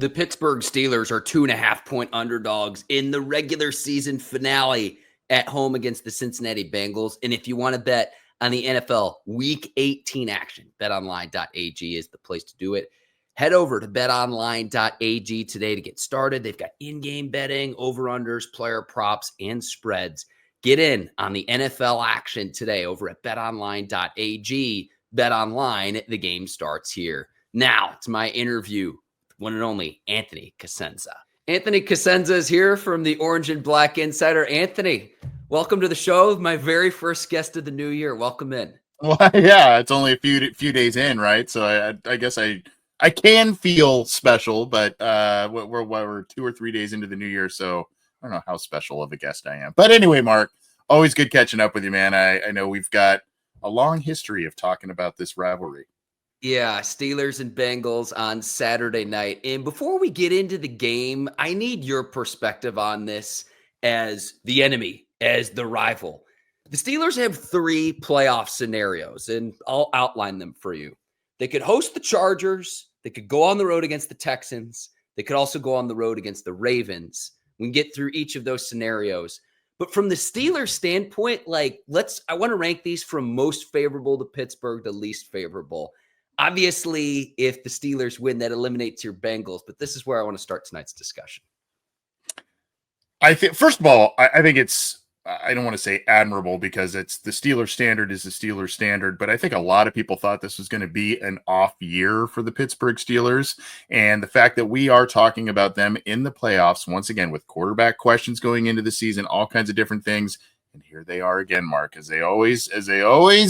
The Pittsburgh Steelers are 2.5-point underdogs in the regular season finale at home against the Cincinnati Bengals. And if you want to bet on the NFL Week 18 action, BetOnline.ag is the place to do it. Head over to BetOnline.ag today to get started. They've got in-game betting, over-unders, player props, and spreads. Get in on the NFL action today over at BetOnline.ag. BetOnline, the game starts here. Now, it's my interview. One and only Anthony Cosenza. Anthony Cosenza is here from the Orange and Black Insider. Anthony, welcome to the show. My very first guest of the new year. Welcome in. Well, yeah, it's only a few days in, right? So I guess I can feel special, but we're 2 or 3 days into the new year, so I don't know how special of a guest I am. But anyway, Mark, always good catching up with you, man. I know we've got a long history of talking about this rivalry. Yeah, Steelers and Bengals on Saturday night. And before we get into the game, I need your perspective on this as the enemy, as the rival. The Steelers have 3 playoff scenarios, and I'll outline them for you. They could host the Chargers. They could go on the road against the Texans. They could also go on the road against the Ravens. We can get through each of those scenarios. But from the Steelers standpoint, I want to rank these from most favorable to Pittsburgh to least favorable. Obviously, if the Steelers win, that eliminates your Bengals. But this is where I want to start tonight's discussion. I think, first of all, I think it's, I don't want to say admirable because it's the Steelers standard is the Steelers standard, but I think a lot of people thought this was going to be an off year for the Pittsburgh Steelers. And the fact that we are talking about them in the playoffs, once again, with quarterback questions going into the season, all kinds of different things. And here they are again, Mark, as they always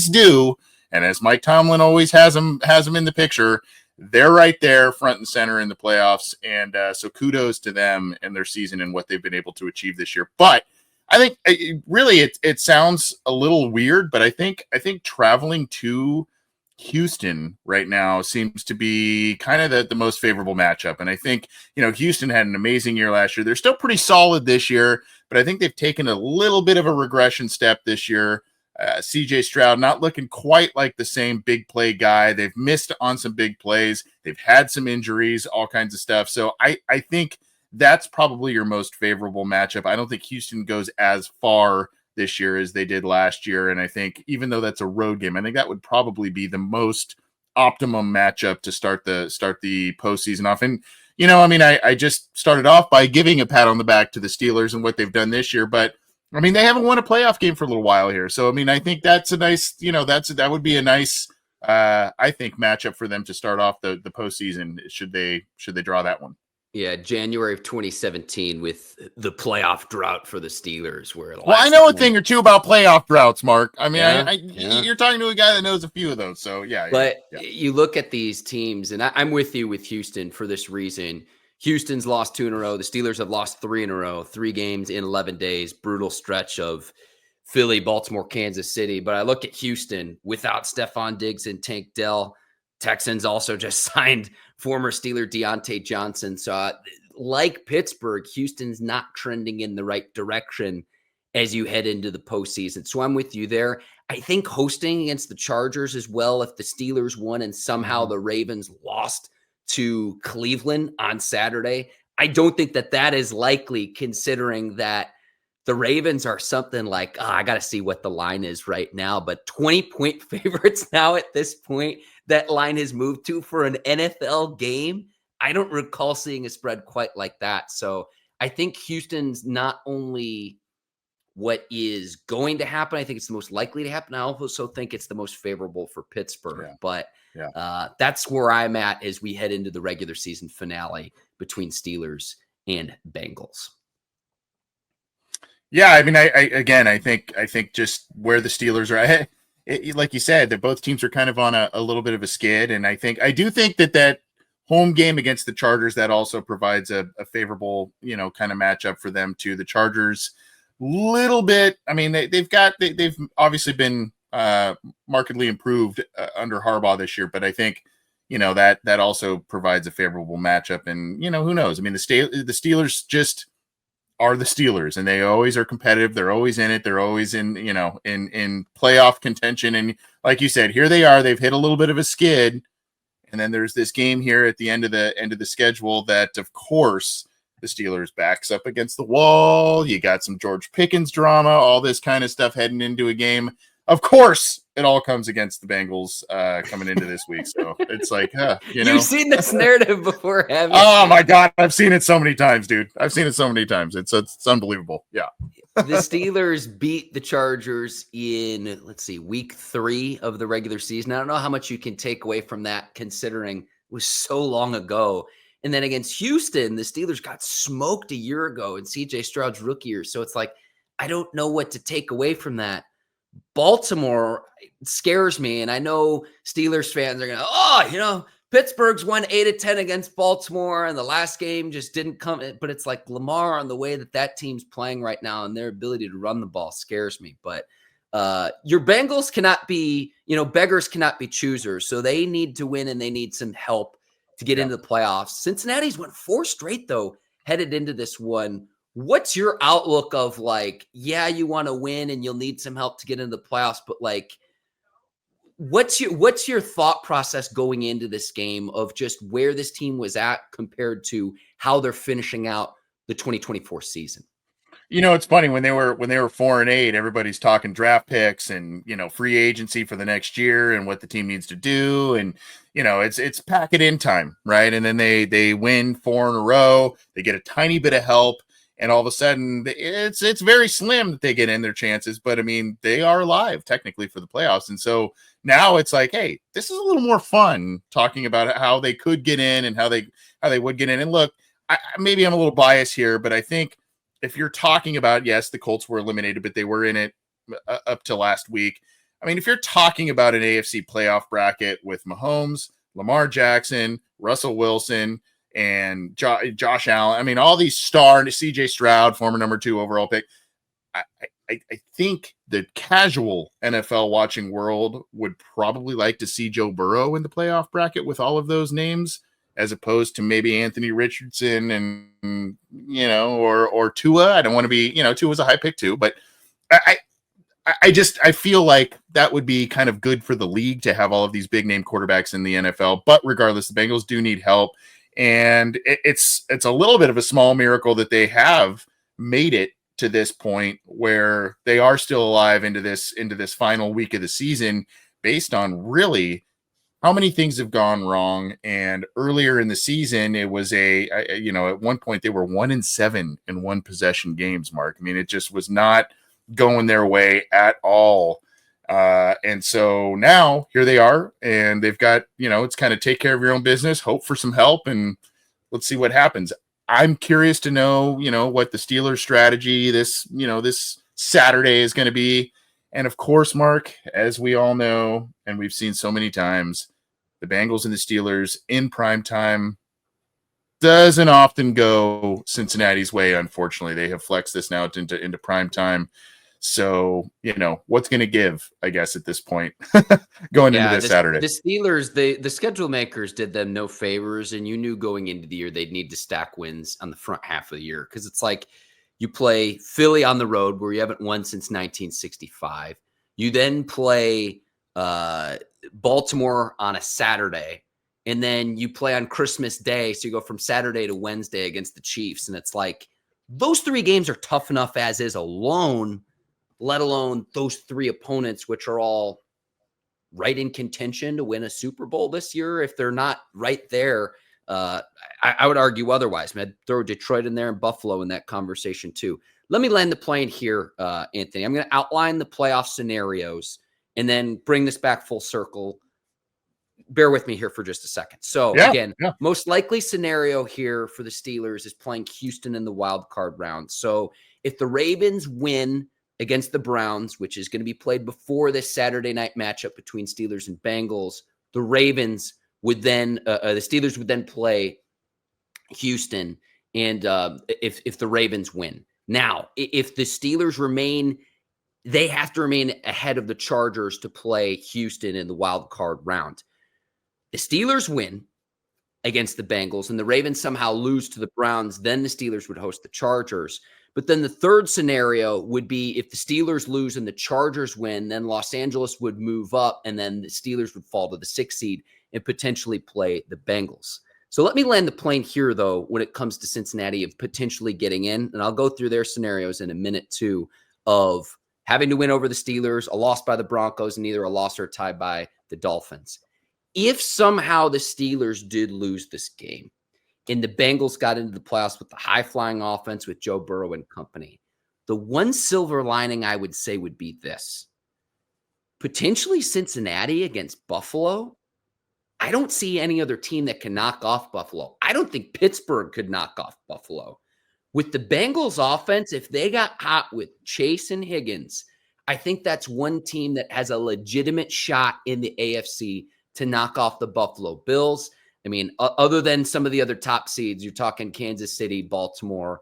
do. And as Mike Tomlin always has them in the picture, they're right there front and center in the playoffs. And so kudos to them and their season and what they've been able to achieve this year. But I think it sounds a little weird, but I think traveling to Houston right now seems to be kind of the most favorable matchup. And I think, Houston had an amazing year last year. They're still pretty solid this year, but I think they've taken a little bit of a regression step this year. CJ Stroud not looking quite like the same big play guy. They've missed on some big plays. They've had some injuries, all kinds of stuff. So I think that's probably your most favorable matchup. I don't think Houston goes as far this year as they did last year. And I think even though that's a road game, I think that would probably be the most optimum matchup to start the postseason off. And, I just started off by giving a pat on the back to the Steelers and what they've done this year, but they haven't won a playoff game for a little while here. So, I think that's a nice, that would be a nice, I think, matchup for them to start off the postseason. Should they draw that one? Yeah, January of 2017 with the playoff drought for the Steelers. I know a thing or two about playoff droughts, Mark. You're talking to a guy that knows a few of those. So, yeah. But you look at these teams, and I'm with you with Houston for this reason. Houston's lost 2 in a row. The Steelers have lost 3 in a row, 3 games in 11 days, brutal stretch of Philly, Baltimore, Kansas City. But I look at Houston without Stephon Diggs and Tank Dell. Texans also just signed former Steeler Deontay Johnson. So like Pittsburgh, Houston's not trending in the right direction as you head into the postseason. So I'm with you there. I think hosting against the Chargers as well, if the Steelers won and somehow the Ravens lost to Cleveland on Saturday, I don't think that is likely, considering that the Ravens are something like, I got to see what the line is right now, but 20-point favorites now at this point. That line has moved to for an NFL game. I don't recall seeing a spread quite like that. So I think Houston's not only what is going to happen, I think it's the most likely to happen. I also think it's the most favorable for Pittsburgh. But that's where I'm at as we head into the regular season finale between Steelers and Bengals. Yeah, I think just where the Steelers are, like you said, that both teams are kind of on a little bit of a skid, and I do think that home game against the Chargers, that also provides a favorable kind of matchup for them too. The Chargers, little bit. They've obviously been markedly improved under Harbaugh this year, but I think that also provides a favorable matchup, and who knows? The Steelers just are the Steelers, and they always are competitive. They're always in it. They're always in playoff contention. And like you said, here they are. They've hit a little bit of a skid, And then there's this game here at the end of the schedule that, of course, the Steelers backs up against the wall. You got some George Pickens drama, all this kind of stuff heading into a game. Of course, it all comes against the Bengals coming into this week. So it's like, You've seen this narrative before, haven't you? Oh my God, I've seen it so many times, dude. I've seen it so many times. It's unbelievable. Yeah. The Steelers beat the Chargers in, week 3 of the regular season. I don't know how much you can take away from that, considering it was so long ago. And then against Houston, the Steelers got smoked a year ago in C.J. Stroud's rookie year. So it's like, I don't know what to take away from that. Baltimore scares me. And I know Steelers fans are going to, Pittsburgh's won 8 of 10 against Baltimore, and the last game just didn't come. But it's like Lamar, on the way that team's playing right now, and their ability to run the ball scares me. But your Bengals cannot be, beggars cannot be choosers. So they need to win, and they need some help to get into the playoffs. Cincinnati's went 4 straight, though, headed into this one. What's your outlook of you want to win and you'll need some help to get into the playoffs, but what's your thought process going into this game of just where this team was at compared to how they're finishing out the 2024 season? It's funny when they were 4-8, everybody's talking draft picks and, free agency for the next year and what the team needs to do. And, it's pack it in time. Right. And then they win 4 in a row. They get a tiny bit of help. And all of a sudden it's very slim that they get in their chances, but I mean, they are alive technically for the playoffs. And so now it's like, hey, this is a little more fun talking about how they could get in and how they would get in. And look, maybe I'm a little biased here, but I think if you're talking about, yes, the Colts were eliminated, but they were in it up to last week. I mean, if you're talking about an AFC playoff bracket with Mahomes, Lamar Jackson, Russell Wilson, and Josh Allen, I mean, all these stars, CJ Stroud, former number 2 overall pick. I think the casual NFL watching world would probably like to see Joe Burrow in the playoff bracket with all of those names, as opposed to maybe Anthony Richardson and, or Tua. I don't want to be, Tua's a high pick too, but I feel like that would be kind of good for the league to have all of these big name quarterbacks in the NFL. But regardless, the Bengals do need help. And it's a little bit of a small miracle that they have made it to this point where they are still alive into this final week of the season, based on really how many things have gone wrong. And earlier in the season, it was at one point they were 1-7 in one possession games, Mark. I mean, it just was not going their way at all. And so now here they are, and they've got, it's kind of take care of your own business, hope for some help, and let's see what happens. I'm curious to know, what the Steelers strategy this Saturday is going to be. And of course, Mark, as we all know, and we've seen so many times, the Bengals and the Steelers in prime time doesn't often go Cincinnati's way. Unfortunately, they have flexed this now into prime time. So, what's going to give, I guess, at this point going into this Saturday. The Steelers, the schedule makers did them no favors, and you knew going into the year they'd need to stack wins on the front half of the year, because it's like you play Philly on the road where you haven't won since 1965. You then play Baltimore on a Saturday, and then you play on Christmas Day. So you go from Saturday to Wednesday against the Chiefs, and it's like those 3 games are tough enough as is alone, let alone those 3 opponents, which are all right in contention to win a Super Bowl this year. If they're not right there, I would argue otherwise. I'd throw Detroit in there and Buffalo in that conversation too. Let me land the plane here, Anthony. I'm going to outline the playoff scenarios and then bring this back full circle. Bear with me here for just a second. So most likely scenario here for the Steelers is playing Houston in the wild card round. So if the Ravens win against the Browns, which is going to be played before this Saturday night matchup between Steelers and Bengals, the Steelers would then play Houston. And if the Ravens win, now, if the Steelers remain, they have to remain ahead of the Chargers to play Houston in the wild card round. The Steelers win against the Bengals and the Ravens somehow lose to the Browns, then the Steelers would host the Chargers. But then the third scenario would be if the Steelers lose and the Chargers win, then Los Angeles would move up, and then the Steelers would fall to the 6th seed and potentially play the Bengals. So let me land the plane here, though, when it comes to Cincinnati of potentially getting in. And I'll go through their scenarios in a minute, too, of having to win over the Steelers, a loss by the Broncos, and either a loss or a tie by the Dolphins. If somehow the Steelers did lose this game and the Bengals got into the playoffs with the high-flying offense with Joe Burrow and company, the one silver lining I would say would be this. Potentially Cincinnati against Buffalo. I don't see any other team that can knock off Buffalo. I don't think Pittsburgh could knock off Buffalo. With the Bengals offense, if they got hot with Chase and Higgins, I think that's one team that has a legitimate shot in the AFC to knock off the Buffalo Bills. I mean, other than some of the other top seeds, you're talking Kansas City, Baltimore,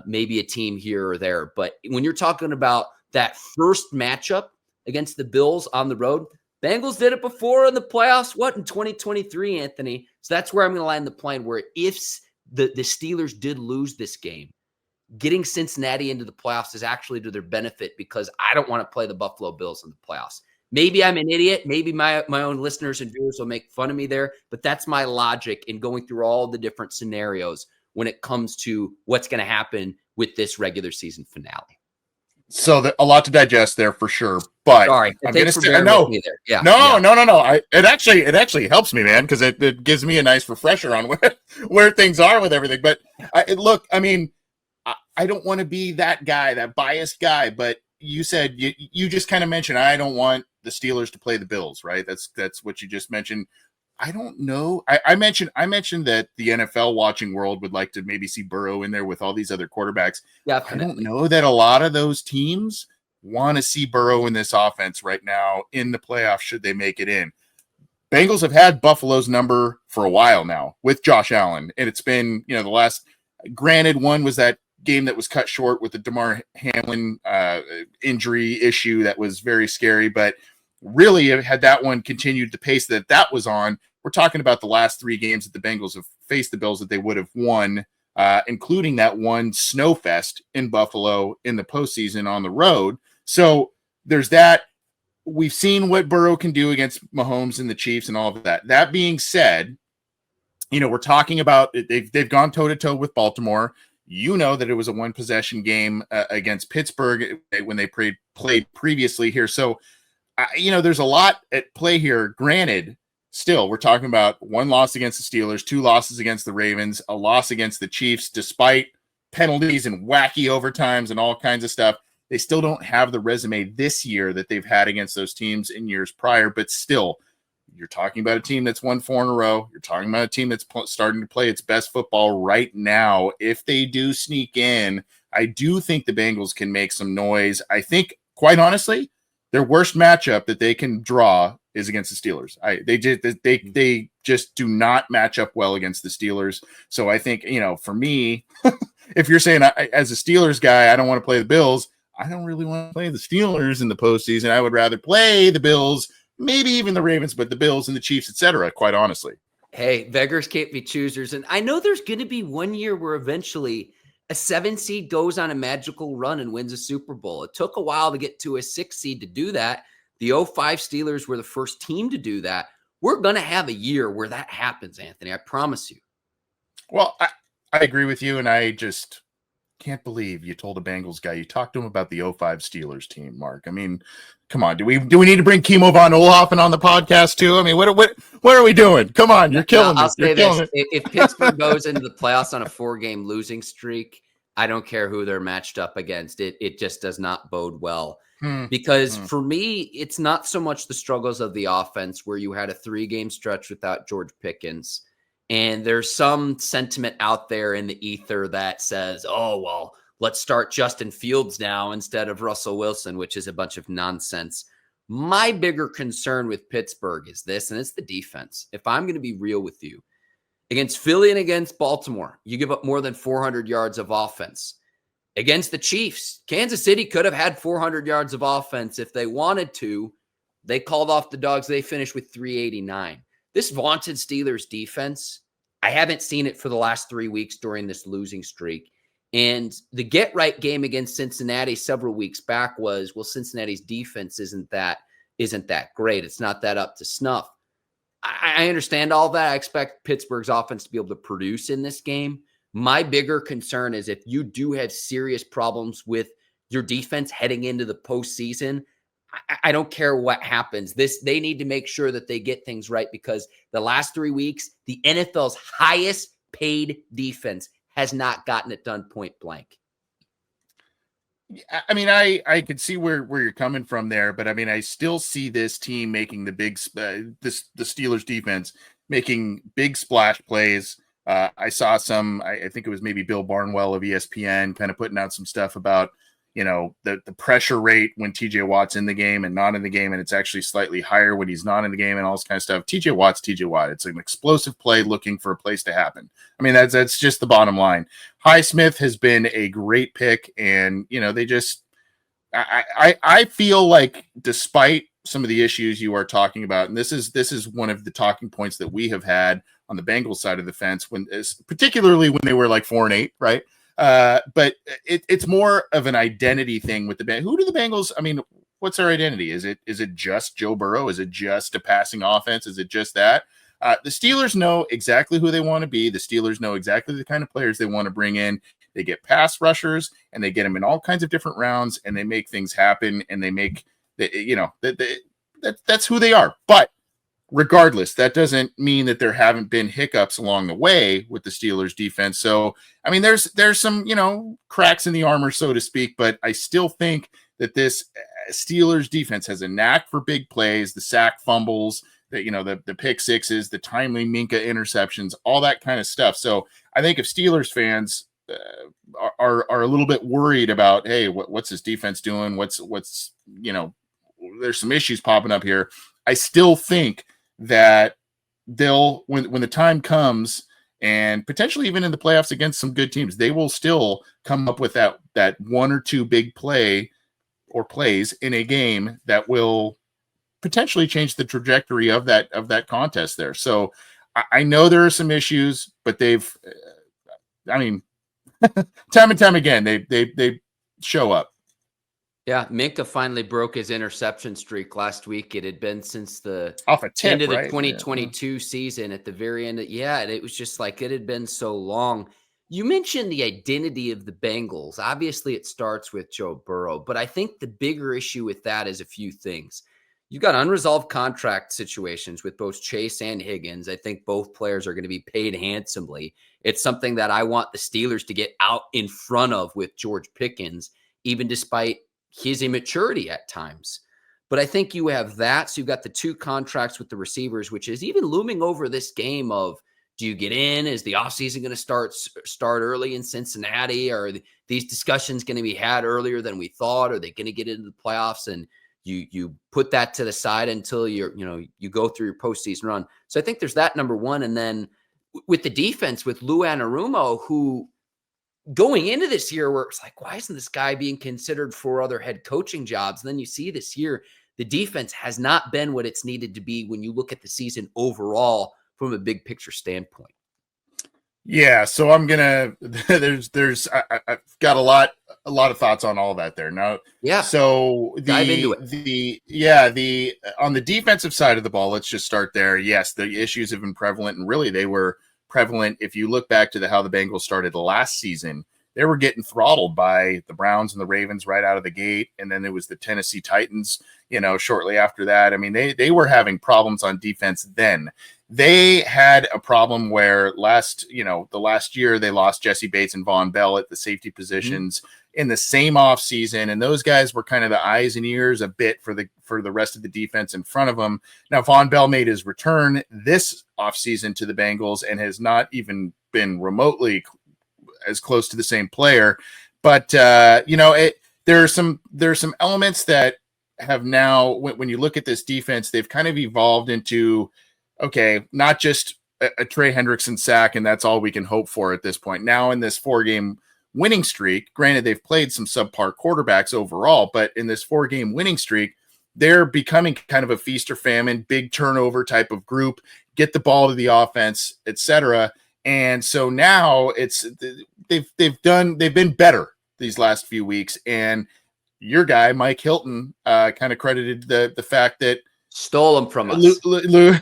maybe a team here or there. But when you're talking about that first matchup against the Bills on the road, Bengals did it before in the playoffs, in 2023, Anthony? So that's where I'm going to land the plane, where if the Steelers did lose this game, getting Cincinnati into the playoffs is actually to their benefit because I don't want to play the Buffalo Bills in the playoffs. Maybe I'm an idiot. Maybe my own listeners and viewers will make fun of me there, but that's my logic in going through all the different scenarios when it comes to what's going to happen with this regular season finale. So a lot to digest there for sure, but sorry, I'm going to say no. Yeah. It actually helps me, man, because it gives me a nice refresher on where things are with everything. But I don't want to be that guy, that biased guy. But you said you just kind of mentioned I don't want the Steelers to play the Bills, right? That's what you just mentioned. I don't know. I mentioned that the NFL watching world would like to maybe see Burrow in there with all these other quarterbacks. Definitely. I don't know that a lot of those teams want to see Burrow in this offense right now in the playoffs should they make it in. Bengals have had Buffalo's number for a while now with Josh Allen, and it's been, the last, granted, one was that game that was cut short with the DeMar Hamlin injury issue that was very scary, but really had that one continued the pace that was on, we're talking about the last 3 games that the Bengals have faced the Bills that they would have won, including that one snowfest in Buffalo in the postseason on the road. So there's that. We've seen what Burrow can do against Mahomes and the Chiefs and all of that. That being said, we're talking about they've gone toe-to-toe with Baltimore. That it was a 1-possession game against Pittsburgh when they played previously here. So, there's a lot at play here. Granted, still, we're talking about 1 loss against the Steelers, 2 losses against the Ravens, a loss against the Chiefs, despite penalties and wacky overtimes and all kinds of stuff. They still don't have the resume this year that they've had against those teams in years prior, but still, you're talking about a team that's won 4 in a row. You're talking about a team that's starting to play its best football right now. If they do sneak in, I do think the Bengals can make some noise. I think, quite honestly, their worst matchup that they can draw is against the Steelers. They just do not match up well against the Steelers. So I think, for me, if you're saying as a Steelers guy, I don't want to play the Bills, I don't really want to play the Steelers in the postseason. I would rather play the Bills, maybe even the Ravens, but the Bills and the Chiefs, etc., quite honestly. Hey, beggars can't be choosers. And I know there's going to be one year where eventually a 7 seed goes on a magical run and wins a Super Bowl. It took a while to get to a 6 seed to do that. The 05 Steelers were the first team to do that. We're going to have a year where that happens, Anthony. I promise you. Well, I agree with you, and I just can't believe you told a Bengals guy. You talked to him about the 05 Steelers team, Mark. I mean, come on. Do we need to bring Kimo von Oelhoffen on the podcast too? I mean, what are we doing? Come on, you're killing me. I'll say this. If Pittsburgh goes into the playoffs on a 4-game losing streak, I don't care who they're matched up against. It just does not bode well. Because for me, it's not so much the struggles of the offense where you had a 3-game stretch without George Pickens. And there's some sentiment out there in the ether that says, oh, well, let's start Justin Fields now instead of Russell Wilson, which is a bunch of nonsense. My bigger concern with Pittsburgh is this, and it's the defense. If I'm going to be real with you, against Philly and against Baltimore, you give up more than 400 yards of offense. Against the Chiefs, Kansas City could have had 400 yards of offense if they wanted to. They called off the dogs. They finished with 389. This vaunted Steelers defense, I haven't seen it for the last 3 weeks during this losing streak. And the get right game against Cincinnati several weeks back was, well, Cincinnati's defense isn't that great. It's not that up to snuff. I understand all that. I expect Pittsburgh's offense to be able to produce in this game. My bigger concern is if you do have serious problems with your defense heading into the postseason, I don't care what happens. They need to make sure that they get things right, because the last 3 weeks, the NFL's highest paid defense has not gotten it done point blank. I mean, I could see where you're coming from there, but I mean, I still see this team making the the Steelers defense making big splash plays. I saw some, I think it was maybe Bill Barnwell of ESPN kind of putting out some stuff about, the pressure rate when TJ Watt's in the game and not in the game. And it's actually slightly higher when he's not in the game and all this kind of stuff. TJ Watt's TJ Watt. It's an explosive play looking for a place to happen. I mean, that's just the bottom line. Highsmith has been a great pick. And, they just, I feel like despite some of the issues you are talking about, and this is one of the talking points that we have had on the Bengals side of the fence, particularly when they were like 4-8, right? But it's more of an identity thing with the Bengals. Who do the Bengals? I mean, what's their identity? Is it just Joe Burrow? Is it just a passing offense? Is it just that? The Steelers know exactly who they want to be. The Steelers know exactly the kind of players they want to bring in. They get pass rushers and they get them in all kinds of different rounds, and they make things happen. And they make that's who they are. But regardless, that doesn't mean that there haven't been hiccups along the way with the Steelers defense. So, I mean, there's some, cracks in the armor, so to speak, but I still think that this Steelers defense has a knack for big plays, the sack fumbles, the pick sixes, the timely Minka interceptions, all that kind of stuff. So I think if Steelers fans are a little bit worried about, hey, what's this defense doing? What's there's some issues popping up here. I still think that they'll, when the time comes, and potentially even in the playoffs against some good teams, they will still come up with that one or two big plays in a game that will potentially change the trajectory of that contest there. So I know there are some issues, but they've, time and time again, they show up. Yeah, Minka finally broke his interception streak last week. It had been since the end of the 2022 season at the very end. And it was just like it had been so long. You mentioned the identity of the Bengals. Obviously, it starts with Joe Burrow, but I think the bigger issue with that is a few things. You've got unresolved contract situations with both Chase and Higgins. I think both players are going to be paid handsomely. It's something that I want the Steelers to get out in front of with George Pickens, even despite his immaturity at times. But I think you have that. So you've got the two contracts with the receivers, which is even looming over this game of, do you get in? Is the offseason going to start early in Cincinnati? Or are these discussions going to be had earlier than we thought? Are they going to get into the playoffs? And you put that to the side until you go through your postseason run. So I think there's that, number one. And then with the defense, with Lou Anarumo, who going into this year where it's like, why isn't this guy being considered for other head coaching jobs? And then you see this year, the defense has not been what it's needed to be when you look at the season overall from a big picture standpoint. Yeah. So I'm going to, I've got a lot of thoughts on all that there. Now, yeah. So dive into it. On the defensive side of the ball, let's just start there. Yes, the issues have been prevalent, and really they were prevalent. If you look back to how the Bengals started last season, they were getting throttled by the Browns and the Ravens right out of the gate. And then there was the Tennessee Titans, shortly after that. I mean, they were having problems on defense then. They had a problem where the last year they lost Jesse Bates and Von Bell at the safety positions in the same offseason. And those guys were kind of the eyes and ears a bit for the rest of the defense in front of them. Now, Von Bell made his return this offseason to the Bengals and has not even been remotely as close to the same player. But, there are some elements that have now, when you look at this defense, they've kind of evolved into, okay, not just a Trey Hendrickson sack, and that's all we can hope for at this point. Now in this 4-game winning streak, granted they've played some subpar quarterbacks overall, but in this 4-game winning streak, they're becoming kind of a feast or famine, big turnover type of group, get the ball to the offense, etc. And so now they've been better these last few weeks. And your guy, Mike Hilton, kind of credited the fact that stole him from us. Lou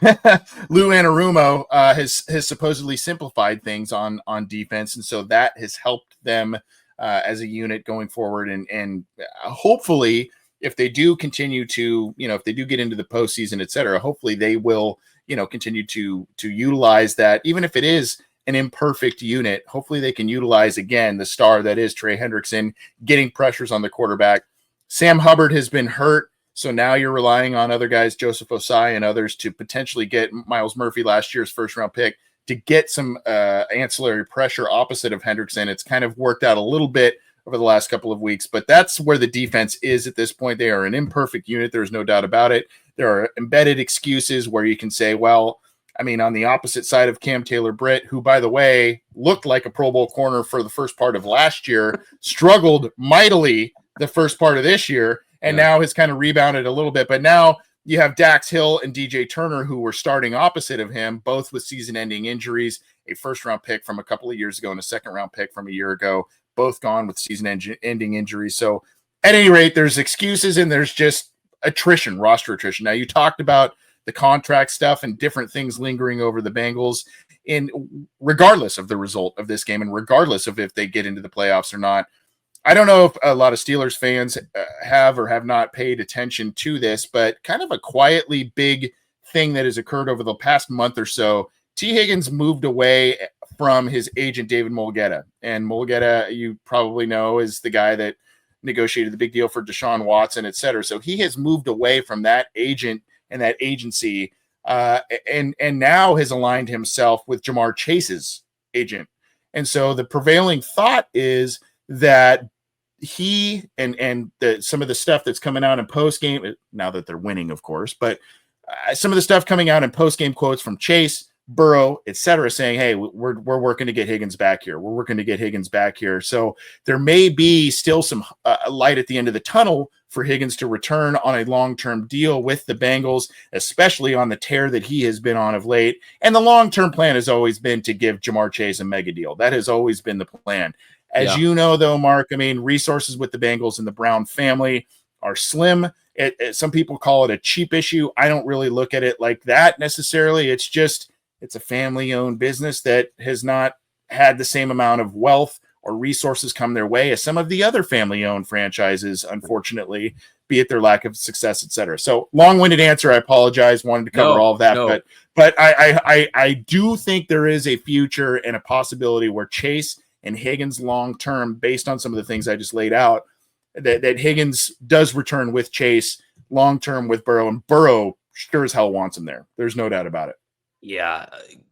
Anarumo has supposedly simplified things on defense. And so that has helped them as a unit going forward. And hopefully, if they do continue to, if they do get into the postseason, et cetera, hopefully they will, continue to utilize that, even if it is an imperfect unit. Hopefully they can utilize again the star that is Trey Hendrickson, getting pressures on the quarterback. Sam Hubbard has been hurt, so now you're relying on other guys, Joseph Osai and others, to potentially get Miles Murphy, last year's first-round pick, to get some ancillary pressure opposite of Hendrickson. It's kind of worked out a little bit over the last couple of weeks, but that's where the defense is at this point. They are an imperfect unit. There's no doubt about it. There are embedded excuses where you can say, well, I mean, on the opposite side of Cam Taylor-Britt, who, by the way, looked like a Pro Bowl corner for the first part of last year, struggled mightily the first part of this year, and now has kind of rebounded a little bit. But now you have Dax Hill and DJ Turner, who were starting opposite of him, both with season-ending injuries, a first-round pick from a couple of years ago and a second-round pick from a year ago, both gone with season-ending injuries. So at any rate, there's excuses and there's just attrition, roster attrition. Now, you talked about the contract stuff and different things lingering over the Bengals, in regardless of the result of this game and regardless of if they get into the playoffs or not. I don't know if a lot of Steelers fans have or have not paid attention to this, but kind of a quietly big thing that has occurred over the past month or so. Tee Higgins moved away from his agent, David Mulgeta. And Mulgeta, you probably know, is the guy that negotiated the big deal for Deshaun Watson, et cetera. So he has moved away from that agent and that agency, and now has aligned himself with Jamar Chase's agent. And so the prevailing thought is that he and some of the stuff that's coming out in post-game, now that they're winning, of course, but some of the stuff coming out in post-game quotes from Chase, Burrow, et cetera, saying, hey, we're working to get Higgins back here. We're working to get Higgins back here. So there may be still some light at the end of the tunnel for Higgins to return on a long-term deal with the Bengals, especially on the tear that he has been on of late. And the long-term plan has always been to give Jamar Chase a mega deal. That has always been the plan. As you know, though, Mark, I mean, resources with the Bengals and the Brown family are slim. Some people call it a cheap issue. I don't really look at it like that necessarily. It's a family-owned business that has not had the same amount of wealth or resources come their way as some of the other family-owned franchises, unfortunately, be it their lack of success, et cetera. So long-winded answer. I apologize. Wanted to cover all of that. But I do think there is a future and a possibility where Chase and Higgins long-term, based on some of the things I just laid out, that Higgins does return with Chase long-term with Burrow, and Burrow sure as hell wants him there. There's no doubt about it. Yeah,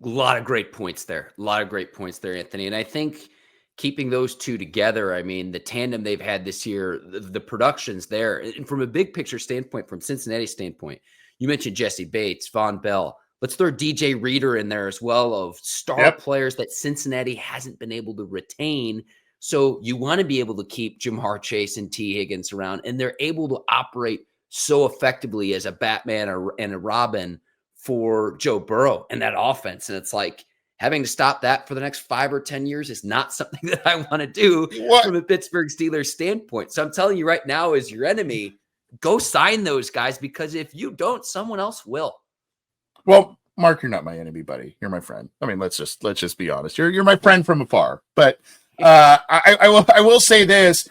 a lot of great points there. Anthony. And I think keeping those two together, I mean, the tandem they've had this year, the production's there. And from a big picture standpoint, from Cincinnati's standpoint, you mentioned Jesse Bates, Von Bell. Let's throw DJ Reader in there as well, of star players that Cincinnati hasn't been able to retain. So you want to be able to keep Jamar Chase and Tee Higgins around, and they're able to operate so effectively as a Batman and a Robin for Joe Burrow and that offense. And it's like, having to stop that for the next 5 or 10 years is not something that I want to do from a Pittsburgh Steelers standpoint. So I'm telling you right now, as your enemy, go sign those guys, because if you don't, someone else will. Well, Mark, you're not my enemy, buddy. You're my friend. I mean, let's just be honest. You're my friend from afar. But I will say this: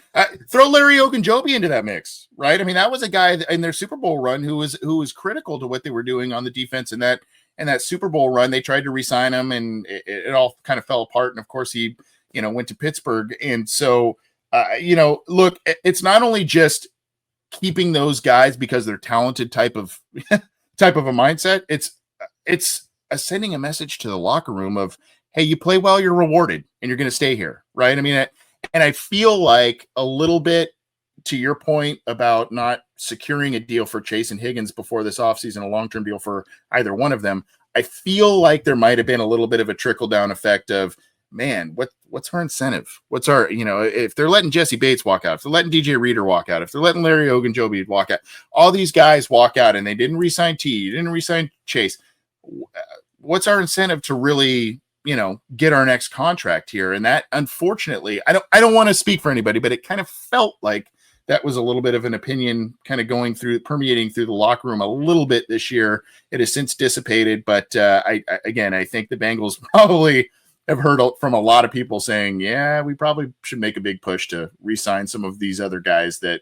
throw Larry Ogunjobi into that mix, right? I mean, that was a guy in their Super Bowl run who was critical to what they were doing on the defense in that Super Bowl run. They tried to re-sign him, and it all kind of fell apart. And of course, he went to Pittsburgh. And so look, it's not only just keeping those guys because they're talented type of a mindset. It's sending a message to the locker room of, hey, you play well, you're rewarded, and you're going to stay here, right? I mean, and I feel like a little bit to your point about not securing a deal for Chase and Higgins before this offseason, a long-term deal for either one of them. I feel like there might have been a little bit of a trickle-down effect of, man, what's our incentive? What's our, if they're letting Jesse Bates walk out, if they're letting DJ Reader walk out, if they're letting Larry Ogunjobi walk out, all these guys walk out and they didn't re-sign T, didn't re-sign Chase. What's our incentive to really get our next contract here. And that, unfortunately, I don't want to speak for anybody, but it kind of felt like that was a little bit of an opinion kind of permeating through the locker room a little bit this year. It has since dissipated, but I think the Bengals probably have heard from a lot of people saying, yeah, we probably should make a big push to re-sign some of these other guys that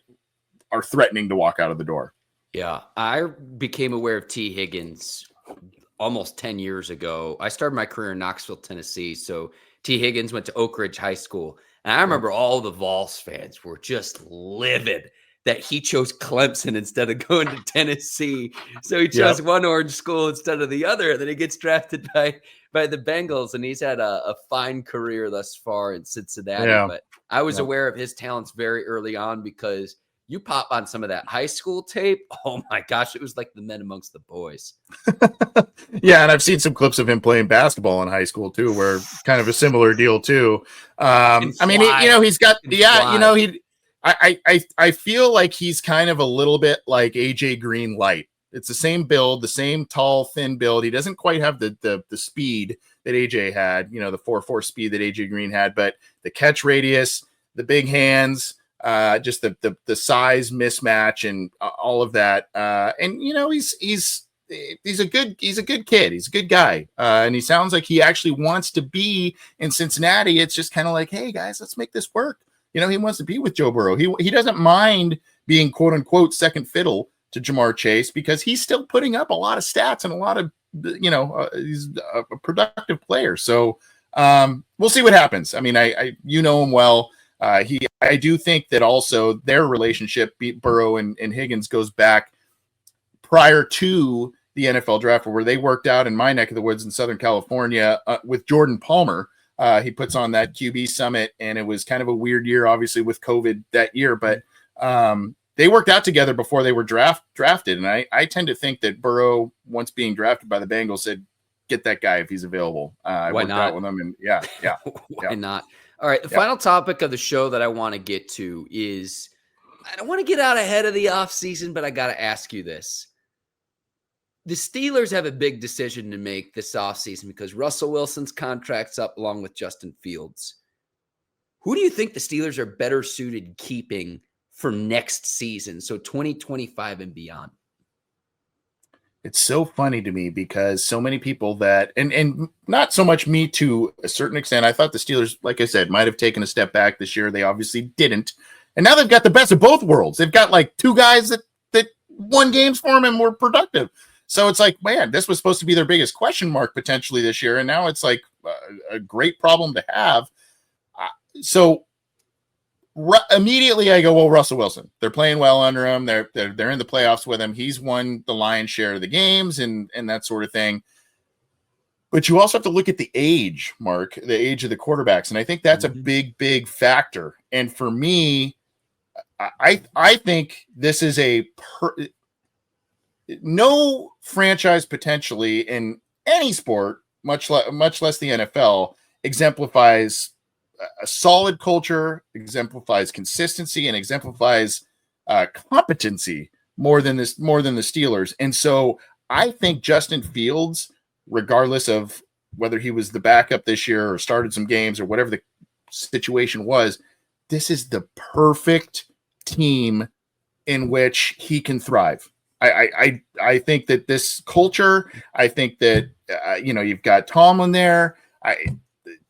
are threatening to walk out of the door. Yeah, I became aware of Tee Higgins almost 10 years ago. I started my career in Knoxville, Tennessee. So Tee Higgins went to Oak Ridge High School. And I remember all the Vols fans were just livid that he chose Clemson instead of going to Tennessee. So he chose one orange school instead of the other. And then he gets drafted by the Bengals. And he's had a fine career thus far in Cincinnati. Yeah. But I was aware of his talents very early on because you pop on some of that high school tape. Oh my gosh, it was like the men amongst the boys. Yeah, and I've seen some clips of him playing basketball in high school too, where kind of a similar deal too. I mean, he's got I feel like he's kind of a little bit like AJ Green light. It's the same build, the same tall, thin build. He doesn't quite have the speed that AJ had, the 4.4 speed that AJ Green had, but the catch radius, the big hands, just the size mismatch and all of that. And he's a good kid. He's a good guy. And he sounds like he actually wants to be in Cincinnati. It's just kind of like, hey guys, let's make this work. He wants to be with Joe Burrow. He doesn't mind being quote unquote second fiddle to Jamar Chase because he's still putting up a lot of stats and a lot of, he's a productive player. So we'll see what happens. I mean, I know him well. I do think that also their relationship, Burrow and Higgins, goes back prior to the NFL draft, where they worked out in my neck of the woods in Southern California with Jordan Palmer. He puts on that QB summit, and it was kind of a weird year, obviously, with COVID that year. But they worked out together before they were drafted. And I tend to think that Burrow, once being drafted by the Bengals, said, get that guy if he's available. I worked out with him, and yeah. Why not? All right, the final topic of the show that I want to get to is, I don't want to get out ahead of the offseason, but I got to ask you this. The Steelers have a big decision to make this offseason because Russell Wilson's contract's up along with Justin Fields. Who do you think the Steelers are better suited keeping for next season, so 2025 and beyond? It's so funny to me because so many people that, and not so much me to a certain extent, I thought the Steelers, like I said, might have taken a step back this year. They obviously didn't. And now they've got the best of both worlds. They've got like two guys that won games for them and were productive. So it's like, man, this was supposed to be their biggest question mark potentially this year. And now it's like a great problem to have. Immediately I go, well, Russell Wilson, they're playing well under him. They're in the playoffs with him. He's won the lion's share of the games and that sort of thing. But you also have to look at the age, Mark, the age of the quarterbacks. And I think that's a big, big factor. And for me, I think this is no franchise potentially in any sport, much less the NFL, exemplifies a solid culture, exemplifies consistency, and exemplifies competency more than the Steelers. And so I think Justin Fields, regardless of whether he was the backup this year or started some games or whatever the situation was, this is the perfect team in which he can thrive. I think that this culture, I think that, you've got Tomlin there.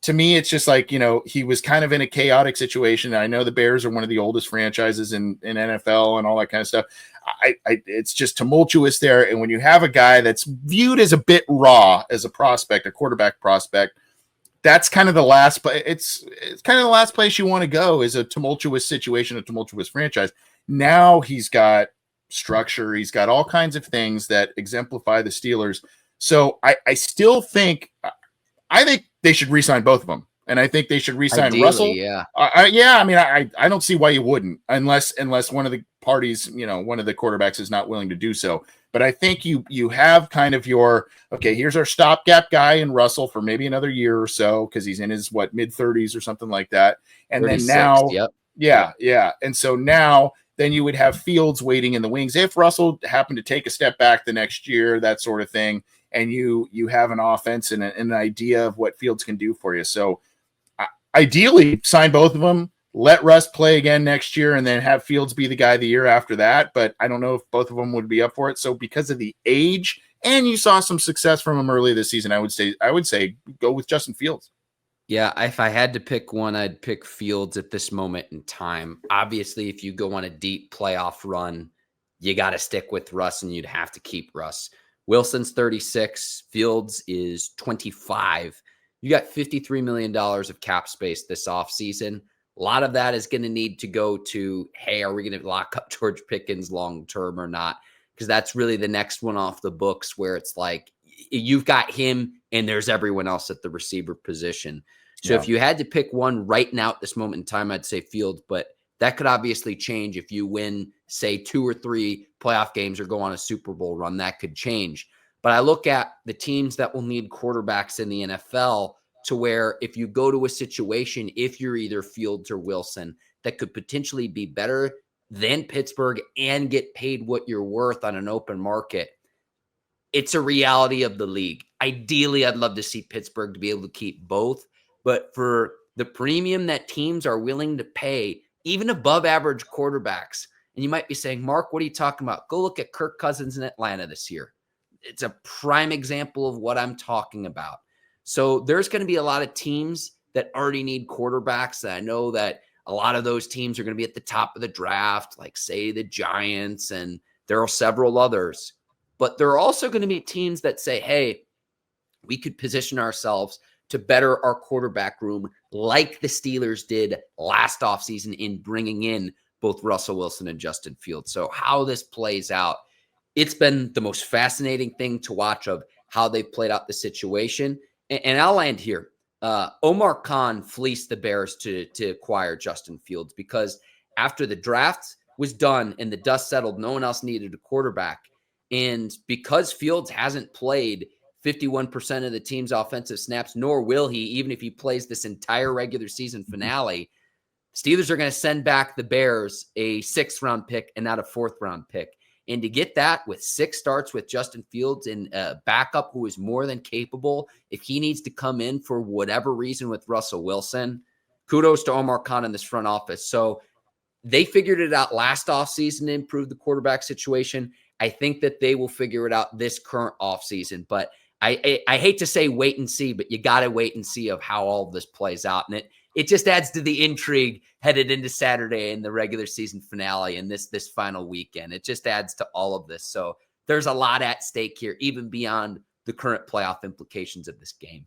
To me, it's just like, he was kind of in a chaotic situation. I know the Bears are one of the oldest franchises in NFL and all that kind of stuff. It's just tumultuous there. And when you have a guy that's viewed as a bit raw as a prospect, a quarterback prospect, that's kind of the last. It's kind of the last place you want to go is a tumultuous situation, a tumultuous franchise. Now he's got structure. He's got all kinds of things that exemplify the Steelers. So I still think, I think they should re-sign both of them. And I think they should re-sign Russell. Yeah. I mean, I don't see why you wouldn't unless one of the parties, one of the quarterbacks is not willing to do so. But I think you have kind of here's our stopgap guy in Russell for maybe another year or so, because he's in his mid-30s or something like that. And then now, yeah. And so now then you would have Fields waiting in the wings if Russell happened to take a step back the next year, that sort of thing. and you have an offense and an idea of what Fields can do for you. So ideally, sign both of them. Let Russ play again next year, and then have Fields be the guy the year after that. But I don't know if both of them would be up for it. So because of the age, and you saw some success from him early this season, I would say go with Justin Fields. Yeah, if I had to pick one, I'd pick Fields at this moment in time. Obviously, if you go on a deep playoff run, you got to stick with Russ, and you'd have to keep Russ. Wilson's 36. Fields is 25. You got $53 million of cap space this offseason. A lot of that is going to need to go to, hey, are we going to lock up George Pickens long term or not? Because that's really the next one off the books, where it's like you've got him and there's everyone else at the receiver position. So if you had to pick one right now at this moment in time, I'd say Fields, but that could obviously change if you win, say, 2 or 3 playoff games or go on a Super Bowl run. That could change. But I look at the teams that will need quarterbacks in the NFL, to where if you go to a situation, if you're either Fields or Wilson, that could potentially be better than Pittsburgh and get paid what you're worth on an open market, it's a reality of the league. Ideally, I'd love to see Pittsburgh to be able to keep both. But for the premium that teams are willing to pay, even above average quarterbacks, and you might be saying, Mark, what are you talking about? Go look at Kirk Cousins in Atlanta this year. It's a prime example of what I'm talking about. So there's going to be a lot of teams that already need quarterbacks. And I know that a lot of those teams are going to be at the top of the draft, like, say, the Giants, and there are several others. But there are also going to be teams that say, hey, we could position ourselves to better our quarterback room, like the Steelers did last offseason in bringing in both Russell Wilson and Justin Fields. So how this plays out, it's been the most fascinating thing to watch of how they've played out the situation. And I'll land here. Omar Khan fleeced the Bears to acquire Justin Fields, because after the draft was done and the dust settled, no one else needed a quarterback. And because Fields hasn't played 51% of the team's offensive snaps, nor will he, even if he plays this entire regular season finale, Steelers are going to send back the Bears a 6th-round pick and not a 4th-round pick. And to get that with 6 starts with Justin Fields and a backup who is more than capable, if he needs to come in for whatever reason with Russell Wilson, kudos to Omar Khan in this front office. So they figured it out last offseason to improve the quarterback situation. I think that they will figure it out this current offseason. But I hate to say wait and see, but you got to wait and see of how all of this plays out. And it just adds to the intrigue headed into Saturday and the regular season finale and this final weekend. It just adds to all of this. So there's a lot at stake here, even beyond the current playoff implications of this game.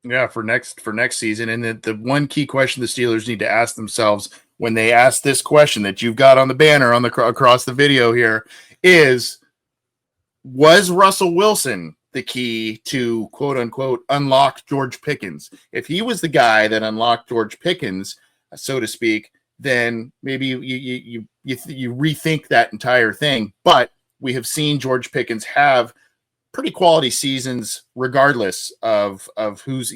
Yeah, for next season. And the one key question the Steelers need to ask themselves when they ask this question that you've got on the banner on the across the video here is, was Russell Wilson the key to, quote unquote, unlock George Pickens? If he was the guy that unlocked George Pickens, so to speak, then maybe you rethink that entire thing. But we have seen George Pickens have pretty quality seasons regardless of who's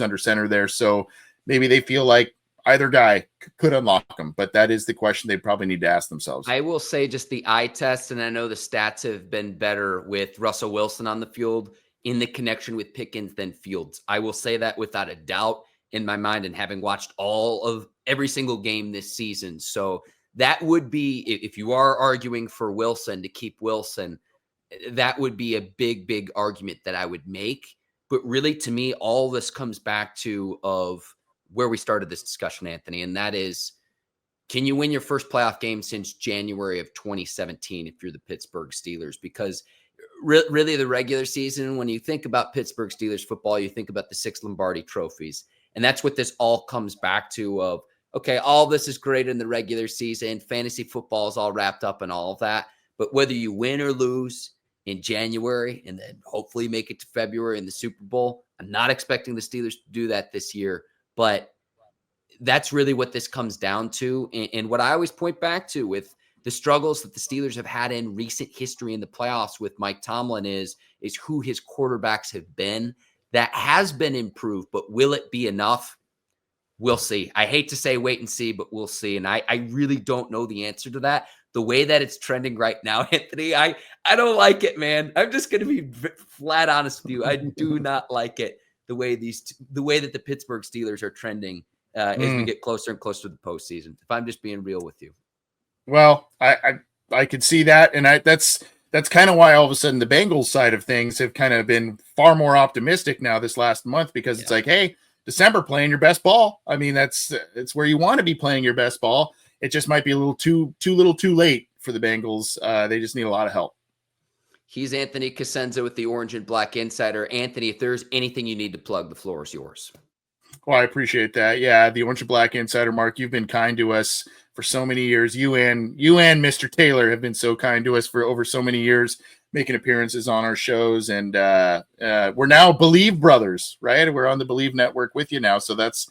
under center there. So maybe they feel like either guy could unlock them, but that is the question they probably need to ask themselves. I will say just the eye test, and I know the stats have been better with Russell Wilson on the field in the connection with Pickens than Fields. I will say that without a doubt in my mind, and having watched all of every single game this season. So that would be, if you are arguing for Wilson to keep Wilson, that would be a big, big argument that I would make. But really, to me, all this comes back to of where we started this discussion, Anthony, and that is, can you win your first playoff game since January of 2017 if you're the Pittsburgh Steelers? Because really the regular season, when you think about Pittsburgh Steelers football, you think about the 6 Lombardi trophies. And that's what this all comes back to of, okay, all this is great in the regular season. Fantasy football is all wrapped up in all of that. But whether you win or lose in January and then hopefully make it to February in the Super Bowl, I'm not expecting the Steelers to do that this year. But that's really what this comes down to. And what I always point back to with the struggles that the Steelers have had in recent history in the playoffs with Mike Tomlin is who his quarterbacks have been. That has been improved, but will it be enough? We'll see. I hate to say wait and see, but we'll see. And I really don't know the answer to that. the way that it's trending right now, Anthony, I don't like it, man. I'm just going to be flat honest with you. I do not like it the way that the Pittsburgh Steelers are trending as we get closer and closer to the postseason. If I'm just being real with you. Well, I could see that, and that's kind of why all of a sudden the Bengals side of things have kind of been far more optimistic now this last month, because it's like, hey, December playing your best ball. I mean, it's where you want to be playing your best ball. It just might be a little too late for the Bengals. They just need a lot of help. He's Anthony Cosenza with the Orange and Black Insider. Anthony, if there's anything you need to plug, the floor is yours. Well, I appreciate that. Yeah, the Orange and Black Insider, Mark, you've been kind to us for so many years. You and Mr. Taylor have been so kind to us for over so many years, making appearances on our shows. And we're now Bleav brothers, right? We're on the Bleav network with you now. So that's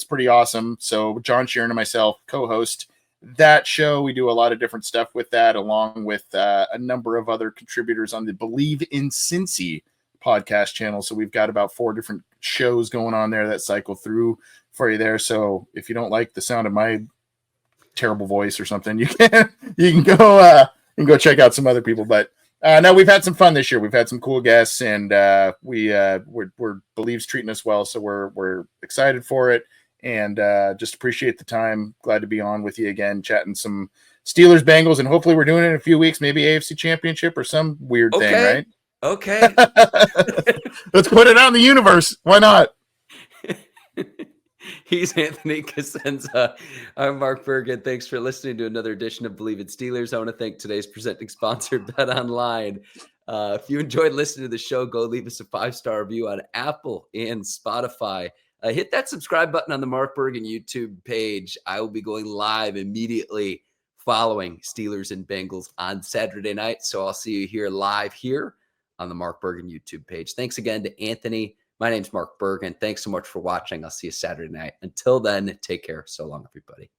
pretty awesome. So John Sheeran and myself co-host that show. We do a lot of different stuff with that, along with a number of other contributors on the Bleav in Cincy podcast channel. So we've got about 4 different shows going on there that cycle through for you there. So if you don't like the sound of my terrible voice or something, you can go check out some other people. But no, we've had some fun this year. We've had some cool guests, and we're Bleav's treating us well, so we're excited for it, and just appreciate the time. Glad to be on with you again, chatting some Steelers, Bengals, and hopefully we're doing it in a few weeks, maybe AFC Championship or some weird thing, right? Okay. Let's put it out in the universe. Why not? He's Anthony Cosenza. I'm Mark Bergin. Thanks for listening to another edition of Bleav in Steelers. I want to thank today's presenting sponsor, BetOnline. If you enjoyed listening to the show, go leave us a 5-star review on Apple and Spotify. Hit that subscribe button on the Mark Bergin YouTube page. I will be going live immediately following Steelers and Bengals on Saturday night. So I'll see you here live here on the Mark Bergin YouTube page. Thanks again to Anthony. My name's Mark Bergin. Thanks so much for watching. I'll see you Saturday night. Until then, take care. So long, everybody.